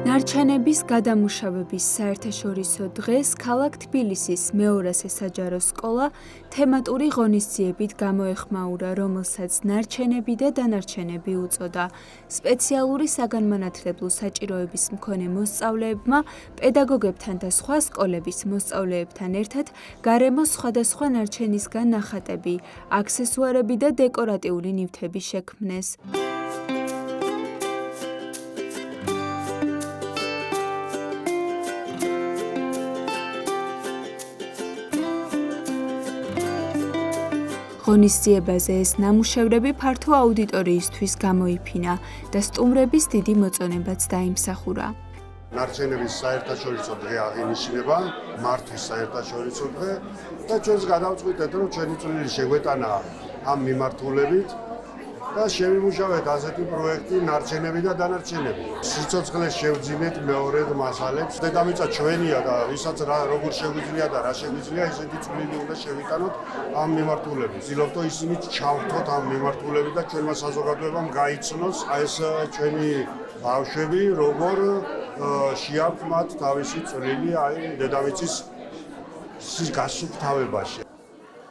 ნარჩენების გადამუშავების საერთაშორისო დღეს ქალაქ თბილისის მეორასე საჯარო სკოლა თემატური ღონისძიებით გამოეხმაურა, რომელსაც ნარჩენები და დანარჩენები უწოდა. სპეციალური საგანმანათლებლო საჭიროების მქონე მოსწავლეებმა, პედაგოგებთან და სხვა სკოლების მოსწავლეებთან ერთად გარემოს სხვადასხვა ნარჩენისგან ნახატები, აქსესუარები და დეკორატიული ნივთები შექმნეს. ღონისძიებაზე ეს ნამუშევრები ფართო აუდიტორიისთვის გამოიფინა და სტუმრების დიდი მოწონებაც დაიმსახურა. ნარჩენების საერთაშორისო დღე აღინიშნება, მართვის საერთაშორისო დღე და ჩვენს გადავწყვიტეთ, რომ ჩვენი წვლილი შეგვეტანა ამ მიმართულებით და შევიმუშავეთ ასეთი პროექტი ნარჩენები და დანარჩენები. სიცოცხლეს შევძინეთ მეორედ მასალებს. დედამიწა ჩვენია და ვისაც როგორ შეგვიძლია და რა შეგვიძლია, ესეთი წვლილი უნდა შევიტანოთ ამ მიმართულებით. ვცდილობთ, რომ ისინიც ჩავთოთ ამ მიმართულებით და ჩვენმა საზოგადოებამ გაიცნოს ეს ჩვენი ბავშვები, როგორ შეაქვთ მათ თავისი წვლილი დედამიწის გასუფთავებაში.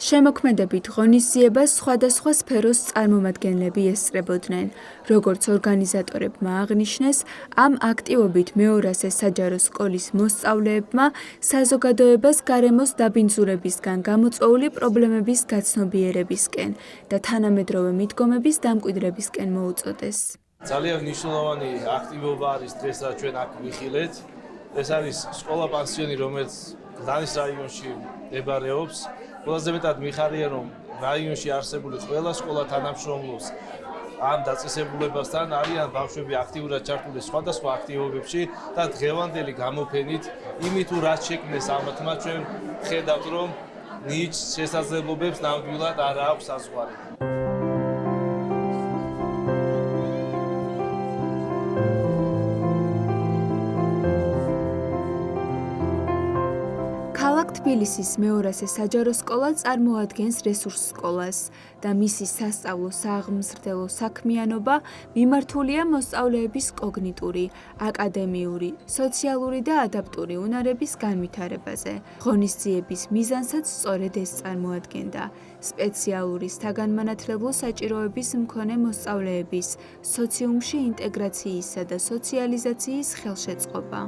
შემოქმედებით ღონისძიებას სხვადასხვა სფეროს წარმომადგენლები ესწრებოდნენ. როგორც ორგანიზატორებმა აღნიშნეს, ამ აქტივობით მეორასე საჯარო სკოლის მოსწავლეებმა საზოგადოებას გარემოს დაბინძურებისგან გამოწვეული პრობლემების გაცნობიერებისკენ და თანამედროვე მიდგომების დამკვიდრებისკენ მოუწოდეს. ძალიან მნიშვნელოვანი აქტივობა არის დღესაც ჩვენ აქ ვიხილეთ. ეს არის სკოლა-პანსიონი, რომელიც გლანის რაიონში მდებარეობს. ყველაზე მეტად მიხარია, რომ რაიონში არსებული ყველა სკოლა თანამშრომლობს ამ დაწესებულებასთან, არიან ბავშვები აქტიურად ჩართული სხვადასხვა აქტივობებში და დღევანდელი გამოფენით იმით თუ რაც შექმნეს ამათმა ჩვენ ხედავთ, რომ ნიჭს შესაძლებლობებს ნამდვილად არ აქვს საზღვარი. ქალაქ თბილისის მეორასე საჯარო სკოლა წარმოადგენს რესურს სკოლას და მისი სასწავლო-სააღმზრდელო საქმიანობა მიმართულია მოსწავლეების კოგნიტური, აკადემიური, სოციალური და ადაპტური უნარების განვითარებაზე. ღონისძიების მიზანსაც სწორედ ეს წარმოადგენდა. სპეციალური საგანმანათლებლო საჭიროების მქონე მოსწავლეების სოციუმში ინტეგრაციისა და სოციალიზაციის ხელშეწყობა.